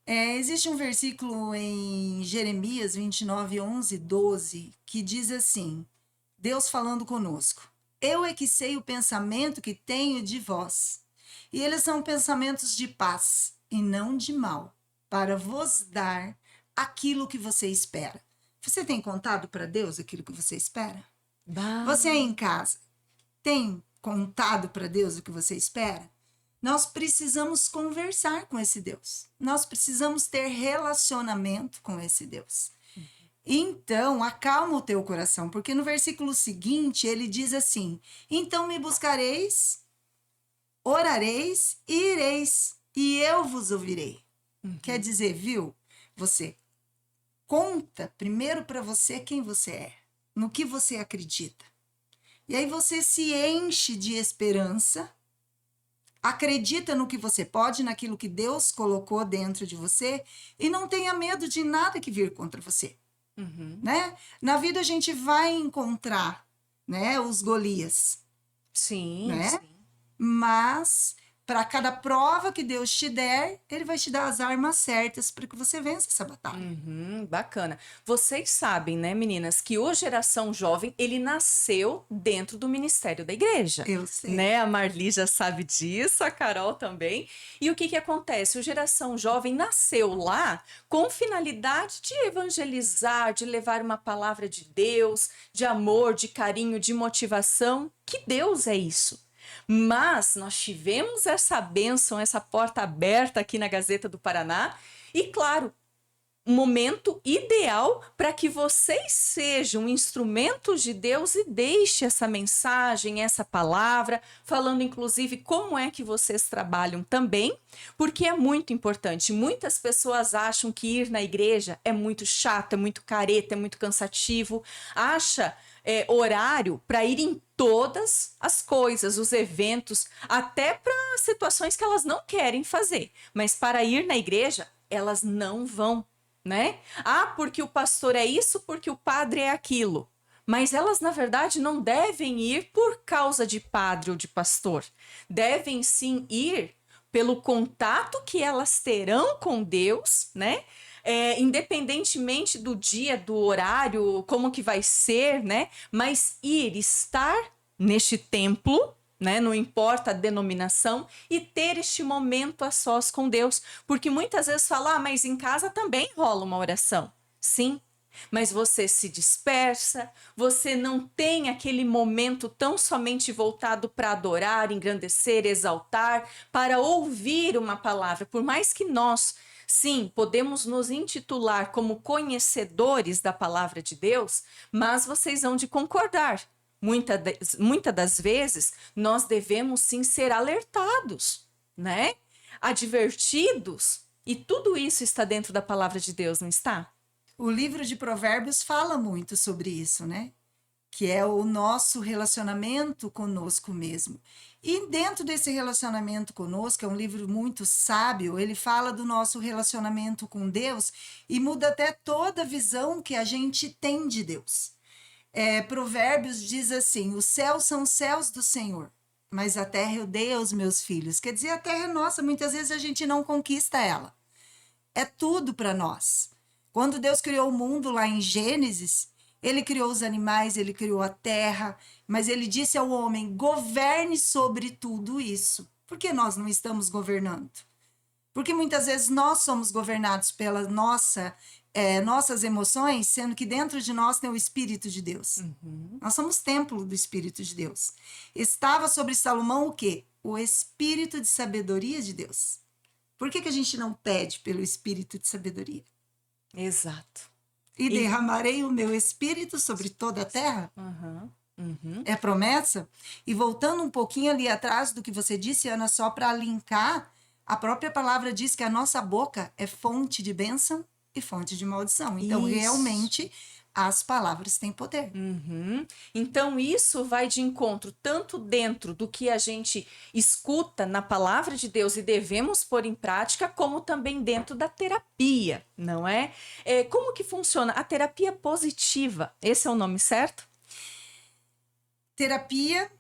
Existe um versículo em Jeremias 29, 11, 12, que diz assim, Deus falando conosco, eu é que sei o pensamento que tenho de vós, e eles são pensamentos de paz e não de mal, para vos dar aquilo que você espera. Você tem contado para Deus aquilo que você espera? Você aí em casa tem contado para Deus o que você espera? Nós precisamos conversar com esse Deus. Nós precisamos ter relacionamento com esse Deus. Então, acalma o teu coração, porque no versículo seguinte ele diz assim, então me buscareis, orareis e ireis, e eu vos ouvirei. Quer dizer, viu? Você conta primeiro para você quem você é, no que você acredita. E aí você se enche de esperança, acredita no que você pode, naquilo que Deus colocou dentro de você e não tenha medo de nada que vir contra você. Né? Na vida a gente vai encontrar, né, os Golias. Sim, né? sim. Mas para cada prova que Deus te der, ele vai te dar as armas certas para que você vença essa batalha. Bacana. Vocês sabem, né, meninas, que o Geração Jovem, ele nasceu dentro do Ministério da Igreja. Eu sei. Né? A Marli já sabe disso, a Carol também. E o que que acontece? O Geração Jovem nasceu lá com finalidade de evangelizar, de levar uma palavra de Deus, de amor, de carinho, de motivação. Que Deus é isso? Mas nós tivemos essa bênção, essa porta aberta aqui na Gazeta do Paraná e, claro, um momento ideal para que vocês sejam instrumentos de Deus e deixe essa mensagem, essa palavra, falando inclusive como é que vocês trabalham também, porque é muito importante. Muitas pessoas acham que ir na igreja é muito chato, é muito careta, é muito cansativo, acha horário para ir em todas as coisas, os eventos, até para situações que elas não querem fazer, mas para ir na igreja, elas não vão. Né? Porque o pastor é isso, porque o padre é aquilo. Mas elas, na verdade, não devem ir por causa de padre ou de pastor. Devem sim ir pelo contato que elas terão com Deus, né? Independentemente do dia, do horário, como que vai ser, né? Mas estar neste templo, né? Não importa a denominação, e ter este momento a sós com Deus. Porque muitas vezes fala, mas em casa também rola uma oração. Sim, mas você se dispersa, você não tem aquele momento tão somente voltado para adorar, engrandecer, exaltar, para ouvir uma palavra. Por mais que nós, sim, podemos nos intitular como conhecedores da palavra de Deus, mas vocês hão de concordar. Muitas das vezes, nós devemos sim ser alertados, né? Advertidos, e tudo isso está dentro da palavra de Deus, não está? O livro de Provérbios fala muito sobre isso, né? Que é o nosso relacionamento conosco mesmo. E dentro desse relacionamento conosco, é um livro muito sábio, ele fala do nosso relacionamento com Deus e muda até toda a visão que a gente tem de Deus. Provérbios diz assim, os céus são os céus do Senhor, mas a terra eu dei aos meus filhos. Quer dizer, a terra é nossa, muitas vezes a gente não conquista ela. É tudo para nós. Quando Deus criou o mundo lá em Gênesis, ele criou os animais, ele criou a terra, mas ele disse ao homem, governe sobre tudo isso. Por que nós não estamos governando? Porque muitas vezes nós somos governados pelas nossas emoções, sendo que dentro de nós tem o Espírito de Deus. Uhum. Nós somos templo do Espírito de Deus. Estava sobre Salomão o quê? O Espírito de sabedoria de Deus. Por que a gente não pede pelo Espírito de sabedoria? Exato. E derramarei o meu Espírito sobre toda a terra? Uhum. Uhum. É promessa? E voltando um pouquinho ali atrás do que você disse, Ana, só para linkar, a própria palavra diz que a nossa boca é fonte de bênção e fonte de maldição. Então, Isso. realmente, as palavras têm poder. Uhum. Então, isso vai de encontro tanto dentro do que a gente escuta na palavra de Deus e devemos pôr em prática, como também dentro da terapia, não é? Como que funciona? A terapia positiva, esse é o nome certo? Terapia,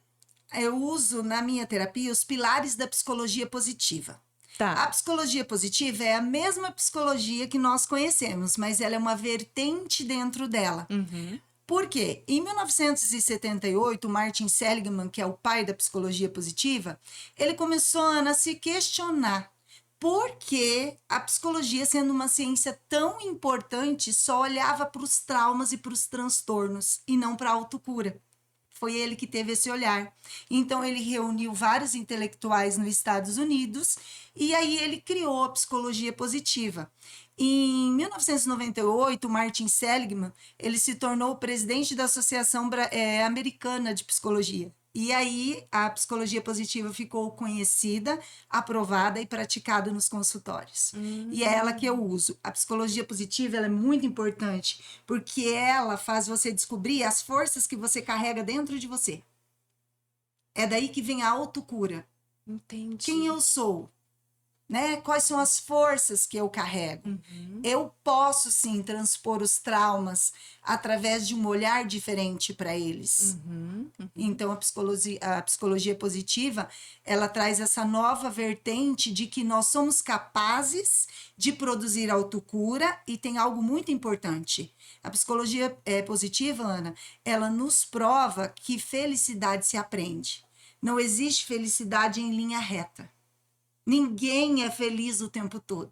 eu uso na minha terapia os pilares da psicologia positiva. Tá. A psicologia positiva é a mesma psicologia que nós conhecemos, mas ela é uma vertente dentro dela. Uhum. Por quê? Em 1978, Martin Seligman, que é o pai da psicologia positiva, ele começou a se questionar por que a psicologia, sendo uma ciência tão importante, só olhava para os traumas e para os transtornos e não para a autocura. Foi ele que teve esse olhar. Então, ele reuniu vários intelectuais nos Estados Unidos e aí ele criou a psicologia positiva. Em 1998, Martin Seligman, ele se tornou o presidente da Associação Americana de Psicologia. E aí, a psicologia positiva ficou conhecida, aprovada e praticada nos consultórios. E é ela que eu uso. A psicologia positiva, ela é muito importante, porque ela faz você descobrir as forças que você carrega dentro de você. É daí que vem a autocura. Entendi. Quem eu sou? Né? Quais são as forças que eu carrego? Uhum. Eu posso, sim, transpor os traumas através de um olhar diferente para eles. Uhum. Uhum. Então, a psicologia positiva, ela traz essa nova vertente de que nós somos capazes de produzir autocura e tem algo muito importante. A psicologia positiva, Ana, ela nos prova que felicidade se aprende. Não existe felicidade em linha reta. Ninguém é feliz o tempo todo.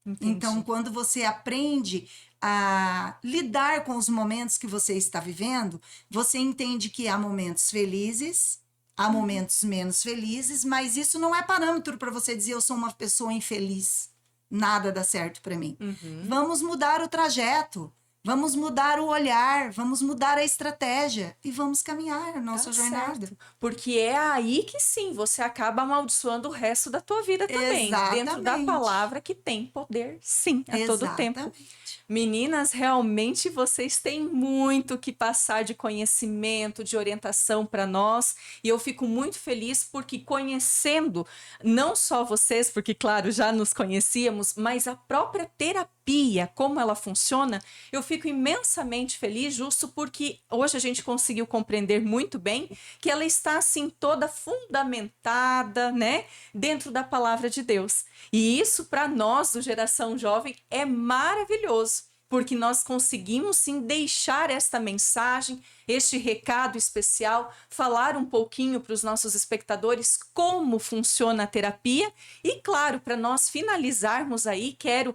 Entendi. Então, quando você aprende a lidar com os momentos que você está vivendo, você entende que há momentos felizes, há momentos menos felizes, mas isso não é parâmetro para você dizer eu sou uma pessoa infeliz. Nada dá certo para mim. Uhum. Vamos mudar o trajeto. Vamos mudar o olhar, vamos mudar a estratégia e vamos caminhar a nossa jornada. Certo. Porque é aí que sim, você acaba amaldiçoando o resto da tua vida também. Dentro da Exatamente. palavra que tem poder, sim, a todo tempo. Exatamente. Meninas, realmente vocês têm muito que passar de conhecimento, de orientação para nós. E eu fico muito feliz porque conhecendo não só vocês, porque claro, já nos conhecíamos, mas a própria terapia, como ela funciona, eu fico imensamente feliz justo porque hoje a gente conseguiu compreender muito bem que ela está assim toda fundamentada, né, dentro da palavra de Deus. E isso para nós do Geração Jovem é maravilhoso. porque nós conseguimos sim deixar esta mensagem, este recado especial, falar um pouquinho para os nossos espectadores como funciona a terapia e, claro, para nós finalizarmos aí, quero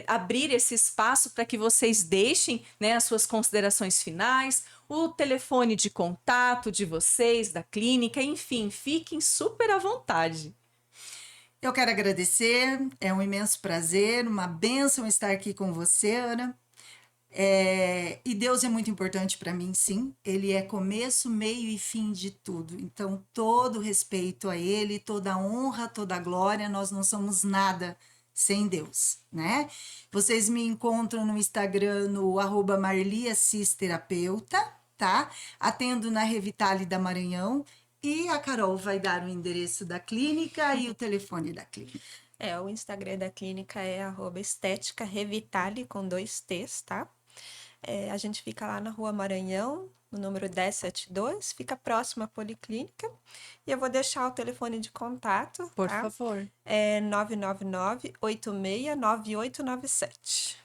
abrir esse espaço para que vocês deixem, né, as suas considerações finais, o telefone de contato de vocês, da clínica, enfim, fiquem super à vontade. Eu quero agradecer, é um imenso prazer, uma bênção estar aqui com você, Ana. E Deus é muito importante para mim, sim. Ele é começo, meio e fim de tudo. Então, todo respeito a Ele, toda honra, toda glória, nós não somos nada sem Deus, né? Vocês me encontram no Instagram no @marliacisterapeuta, tá? Atendo na Revitale da Maranhão e a Carol vai dar o endereço da clínica e o telefone da clínica. O Instagram da clínica é @estética-revitale com 2 T's, tá? A gente fica lá na Rua Maranhão, no número 1072, fica próximo à Policlínica. E eu vou deixar o telefone de contato, Por tá? favor. É 999-869897.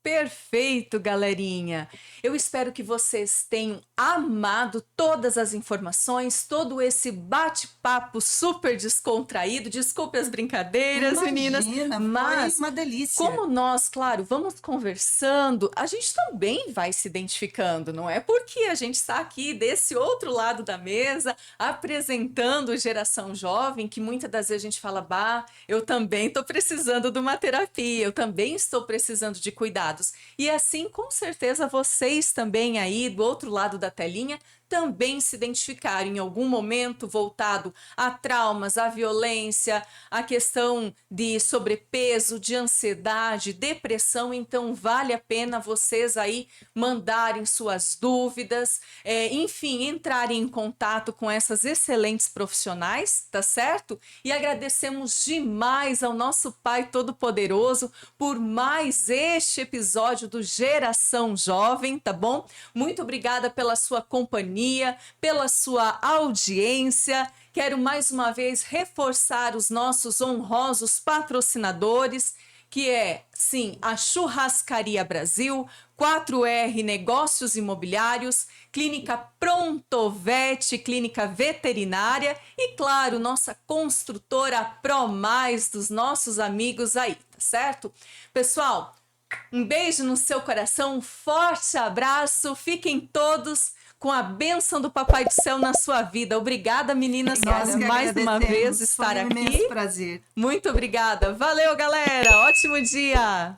Perfeito, galerinha! Eu espero que vocês tenham amado todas as informações, todo esse bate-papo super descontraído. Desculpe as brincadeiras, meninas, mas foi uma delícia. como nós, claro, vamos conversando, a gente também vai se identificando, não é? Porque a gente está aqui desse outro lado da mesa, apresentando Geração Jovem, que muitas das vezes a gente fala, bah, eu também estou precisando de uma terapia, eu também estou precisando de cuidados. E assim, com certeza, vocês também aí do outro lado da telinha também se identificaram em algum momento voltado a traumas, a violência, a questão de sobrepeso, de ansiedade, depressão. Então vale a pena vocês aí mandarem suas dúvidas, enfim, entrarem em contato com essas excelentes profissionais, tá certo? E agradecemos demais ao nosso Pai Todo-Poderoso por mais este episódio do Geração Jovem, tá bom? Muito obrigada pela sua companhia, pela sua audiência. Quero mais uma vez reforçar os nossos honrosos patrocinadores, que é, sim, a Churrascaria Brasil, 4R Negócios Imobiliários, Clínica Prontovet, Clínica Veterinária e, claro, nossa construtora ProMais, dos nossos amigos aí, tá certo? Pessoal, um beijo no seu coração, um forte abraço, fiquem todos com a bênção do Papai do Céu na sua vida. Obrigada, meninas, por mais uma vez estar aqui. Foi um imenso prazer. Muito obrigada. Valeu, galera. Ótimo dia.